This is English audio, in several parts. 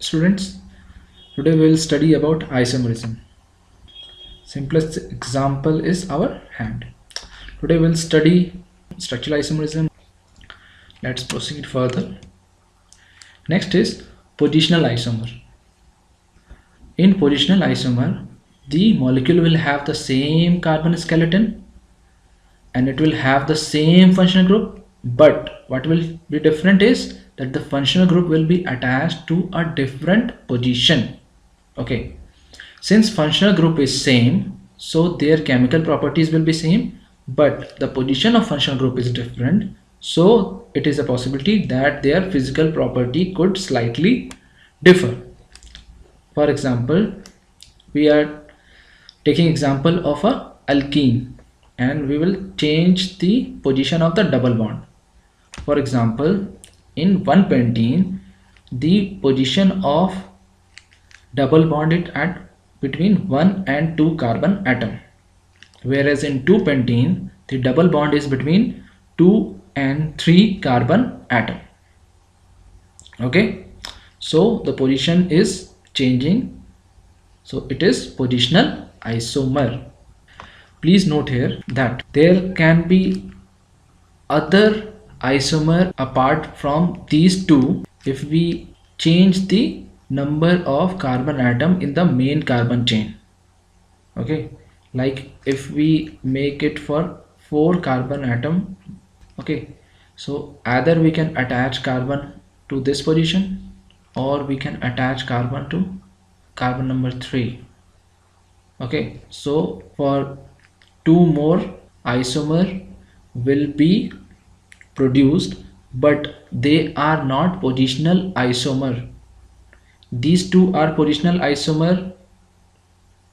Students, today we will study about isomerism. Simplest example is our hand. Today we will study structural isomerism. Let's proceed further. Next is positional isomer. In positional isomer, the molecule will have the same carbon skeleton and it will have the same functional group, but what will be different is that the functional group will be attached to a different position. Okay, since functional group is same, so their chemical properties will be same, but the position of functional group is different, so it is a possibility that their physical property could slightly differ. For example, we are taking example of a alkene and we will change the position of the double bond. For example, in 1-pentene, the position of double bond is at between 1 and 2 carbon atom, whereas in 2-pentene the double bond is between 2 and 3 carbon atom. Okay, so the position is changing, so it is positional isomer. Please note here that there can be other isomer apart from these two if we change the number of carbon atom in the main carbon chain. Okay, like if we make it for 4 carbon atom. Okay, so either we can attach carbon to this position or we can attach carbon to carbon number 3. Okay, so for 2 more isomer will be produced, but they are not positional isomer. These two are positional isomer,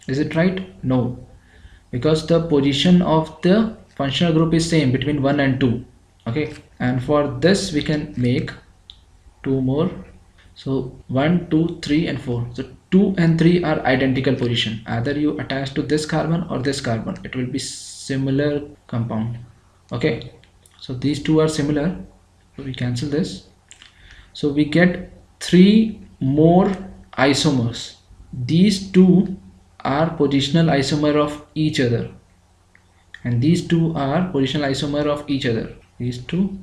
is it right? No, because the position of the functional group is same between 1 and 2. Okay, and for this we can make 2 more, so 1 2 3 and 4. So 2 and 3 are identical position, either you attach to this carbon or this carbon, it will be similar compound. Okay, so these two are similar, so we cancel this, so we get 3 more isomers. These two are positional isomer of each other and these two are positional isomer of each other, these two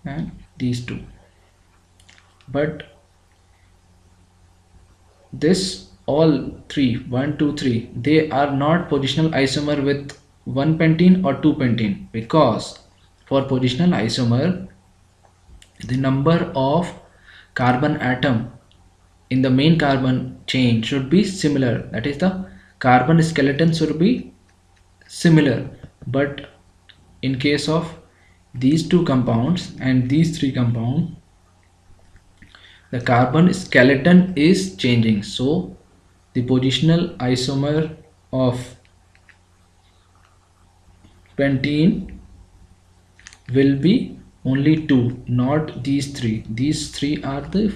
and these two, but this all three, 1 2 3, they are not positional isomer with 1-pentene or 2-pentene, because for positional isomer the number of carbon atom in the main carbon chain should be similar, that is the carbon skeleton should be similar. But in case of these two compounds and these three compounds, the carbon skeleton is changing, so the positional isomer of pentene will be only 2, not these 3. These 3 are the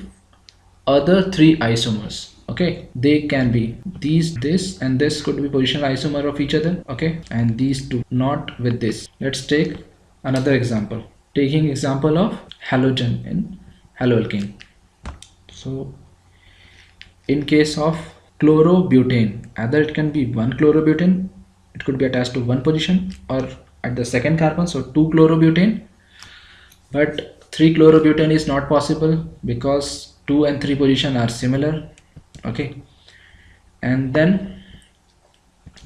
other 3 isomers. Okay, they can be these, this and this could be positional isomer of each other. Okay, and these two, not with this. Let's take another example, taking example of halogen in haloalkane. So in case of chlorobutane, either it can be 1 chlorobutane, it could be attached to one position, or at the second carbon, so 2 chlorobutane, but 3 chlorobutane is not possible because 2 and 3 position are similar. Okay, and then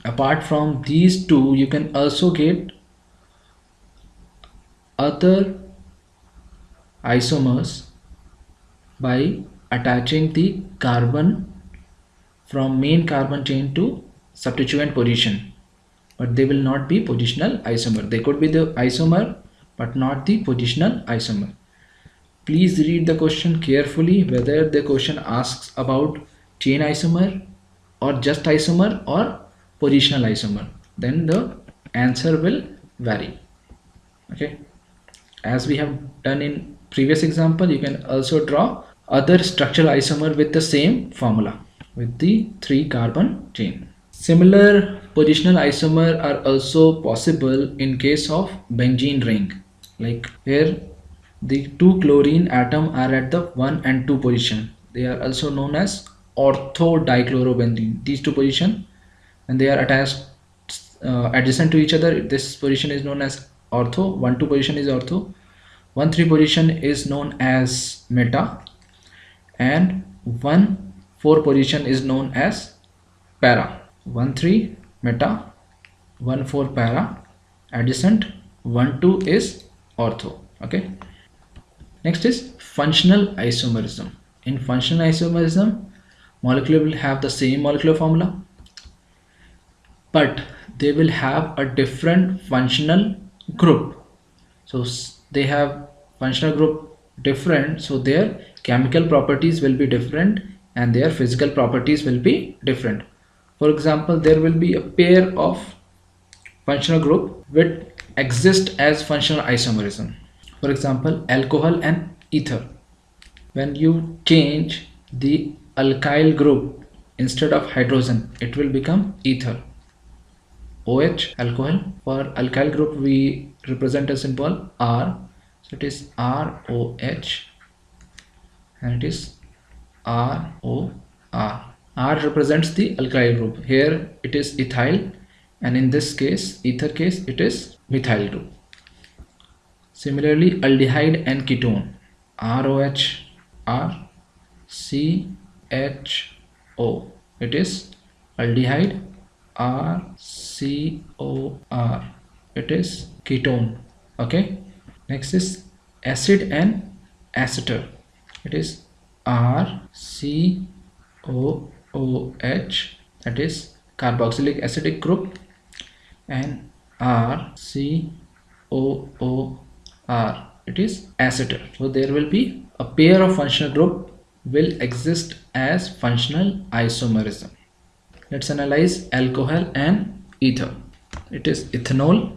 apart from these two you can also get other isomers by attaching the carbon from main carbon chain to substituent position, but they will not be positional isomer. They could be the isomer but not the positional isomer. Please read the question carefully, whether the question asks about chain isomer or just isomer or positional isomer, then the answer will vary. Okay, as we have done in previous example, you can also draw other structural isomer with the same formula with the 3 carbon chain. Similar positional isomer are also possible in case of benzene ring, like here the 2 chlorine atom are at the 1 and 2 position, they are also known as orthodichlorobenzene. These two positions, when they are attached adjacent to each other, this position is known as ortho. 1,2 position is ortho, 1,3 position is known as meta, and 1,4 position is known as para. 1,3 meta, 1,4 para, adjacent, 1,2 is ortho. Okay. Next is functional isomerism. In functional isomerism, molecule will have the same molecular formula, but they will have a different functional group. So they have functional group different, so their chemical properties will be different and their physical properties will be different. For example, there will be a pair of functional group which exist as functional isomerism. For example, alcohol and ether. When you change the alkyl group, instead of hydrogen, it will become ether. OH, alcohol. For alkyl group, we represent a symbol R. So it is ROH and it is ROR. R represents the alkyl group. Here it is ethyl, and in this case, ether case, it is methyl group. Similarly, aldehyde and ketone. ROH, R, CHO. It is aldehyde, RCOR. It is ketone. Okay. Next is acid and aceter. It is RCOOH. That is carboxylic acidic group, and RCOOR. It is aceter. So there will be a pair of functional group will exist as functional isomerism. Let's analyze alcohol and ether. It is ethanol,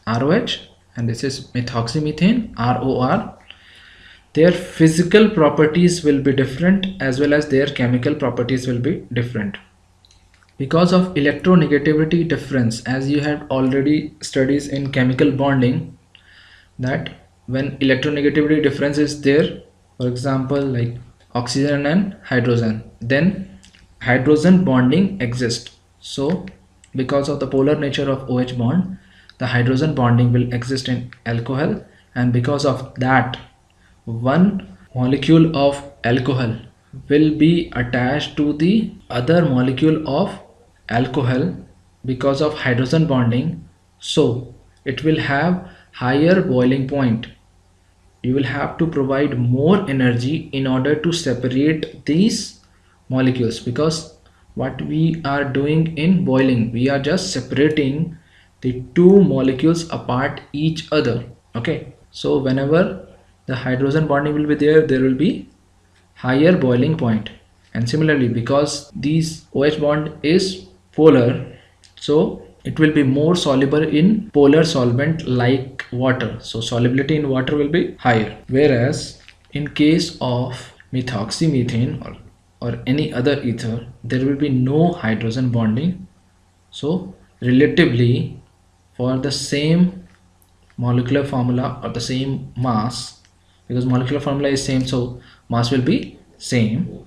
ROH, and this is methoxymethane, ROR. Their physical properties will be different as well as their chemical properties will be different. Because of electronegativity difference, as you have already studies in chemical bonding, that when electronegativity difference is there, for example like oxygen and hydrogen, then hydrogen bonding exists. So because of the polar nature of OH bond, the hydrogen bonding will exist in alcohol, and because of that, one molecule of alcohol will be attached to the other molecule of alcohol because of hydrogen bonding. So it will have higher boiling point. You will have to provide more energy in order to separate these molecules, because what we are doing in boiling, we are just separating the two molecules apart each other. Okay, so whenever the hydrogen bonding will be there, there will be higher boiling point. And similarly, because these OH bond is polar, so it will be more soluble in polar solvent like water. So solubility in water will be higher. Whereas in case of methoxymethane or any other ether, there will be no hydrogen bonding. So relatively, for the same molecular formula or the same mass, because molecular formula is same, so mass will be same,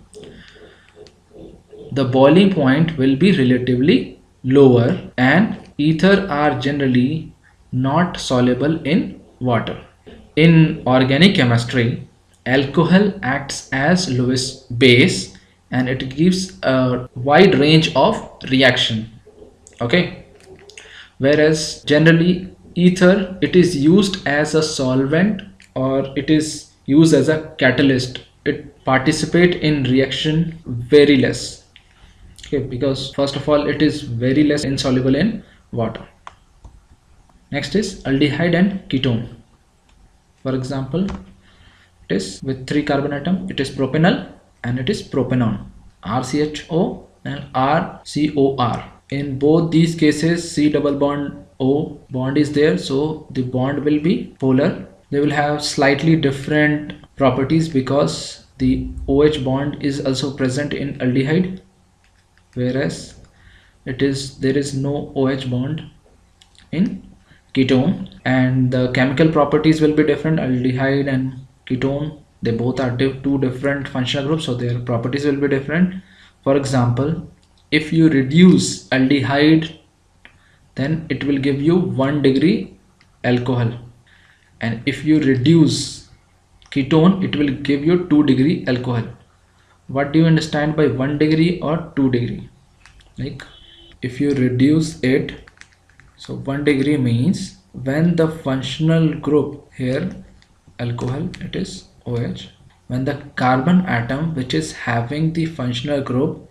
the boiling point will be relatively lower, and ether are generally not soluble in water. In organic chemistry, alcohol acts as Lewis base and it gives a wide range of reaction. Okay, whereas generally ether, it is used as a solvent or it is used as a catalyst. It participate in reaction very less. Okay, because first of all, it is very less insoluble in water. Next is aldehyde and ketone. For example, it is with 3 carbon atom, it is propanol and it is propanone, RCHO and RCOR. In both these cases, C double bond O bond is there, so the bond will be polar. They will have slightly different properties because the OH bond is also present in aldehyde, whereas there is no OH bond in ketone, and the chemical properties will be different. Aldehyde and ketone they both are two different functional groups, so their properties will be different. For example, if you reduce aldehyde, then it will give you 1 degree alcohol, and if you reduce ketone, it will give you 2 degree alcohol. What do you understand by 1 degree or 2 degree? Like if you reduce it, so 1 degree means when the functional group here, alcohol, it is OH, when the carbon atom which is having the functional group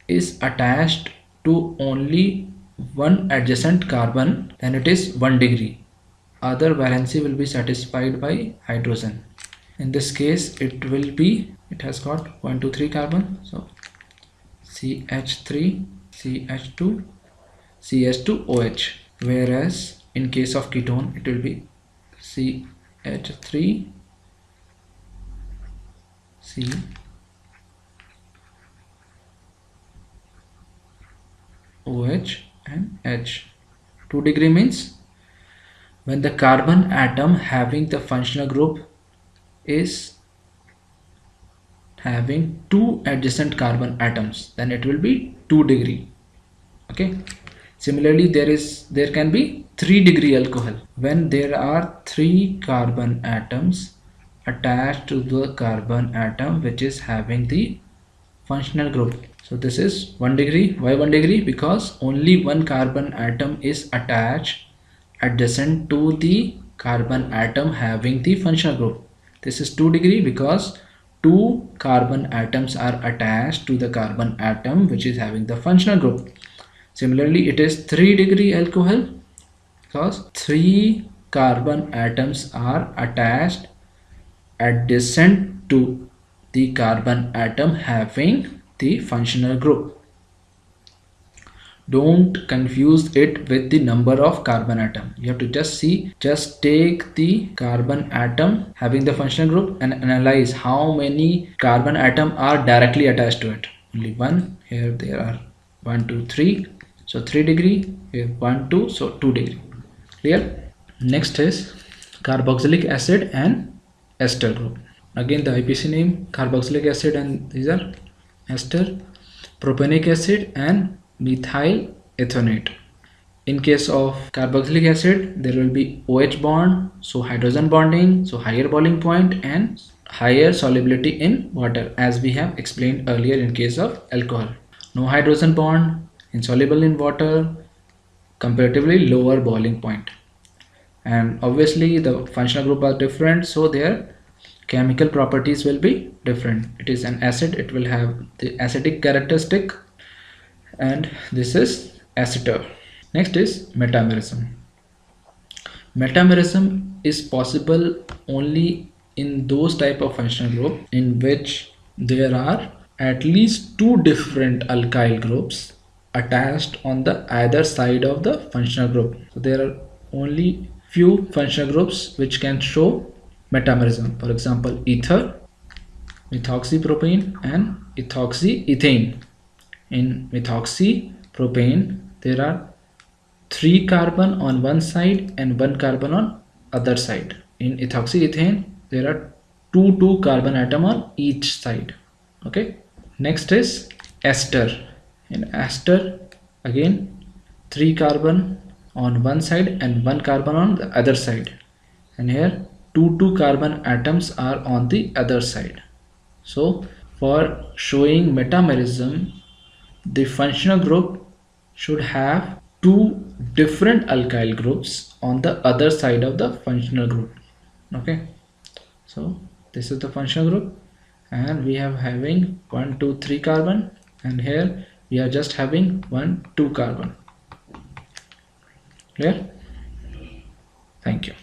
is attached to only one adjacent carbon, then it is 1 degree. Other valency will be satisfied by hydrogen. In this case, it will be, it has got 1 2 3 carbon, so CH3 CH2 CH2OH, whereas in case of ketone it will be CH3 C OH and H. 2 degree means when the carbon atom having the functional group is having two adjacent carbon atoms, then it will be 2 degree. Okay, similarly there can be 3 degree alcohol when there are 3 carbon atoms attached to the carbon atom which is having the functional group. So this is 1 degree. Why 1 degree? Because only one carbon atom is attached adjacent to the carbon atom having the functional group. This is 2 degree because 2 carbon atoms are attached to the carbon atom which is having the functional group. Similarly, it is 3 degree alcohol because 3 carbon atoms are attached adjacent to the carbon atom having the functional group. Don't confuse it with the number of carbon atom. You have to just see, just take the carbon atom having the functional group and analyze how many carbon atom are directly attached to it. Only one. Here there are 1 2 3, so 3 degree. Here 1 2, so 2 degree. Clear? Next is carboxylic acid and ester group. Again the IPC name, carboxylic acid, and these are ester, propanic acid and methyl ethionate. In case of carboxylic acid, there will be OH bond, so hydrogen bonding, so higher boiling point and higher solubility in water, as we have explained earlier. In case of alcohol, no hydrogen bond, insoluble in water, comparatively lower boiling point. And obviously the functional group are different, so their chemical properties will be different. It is an acid, it will have the acidic characteristic, and this is aceter. Next is metamerism. Metamerism is possible only in those type of functional group in which there are at least 2 different alkyl groups attached on the either side of the functional group. So there are only few functional groups which can show metamerism. For example, ether, methoxypropane and ethoxyethane. In methoxypropane there are 3 carbon on one side and 1 carbon on other side. In ethoxyethane there are 2 carbon atom on each side. Okay, next is ester. In ester again 3 carbon on one side and 1 carbon on the other side, and here 2 carbon atoms are on the other side. So for showing metamerism, the functional group should have 2 different alkyl groups on the other side of the functional group. Okay, so this is the functional group and we have having 1 2 3 carbon, and here we are just having 1 2 carbon. Clear? Thank you.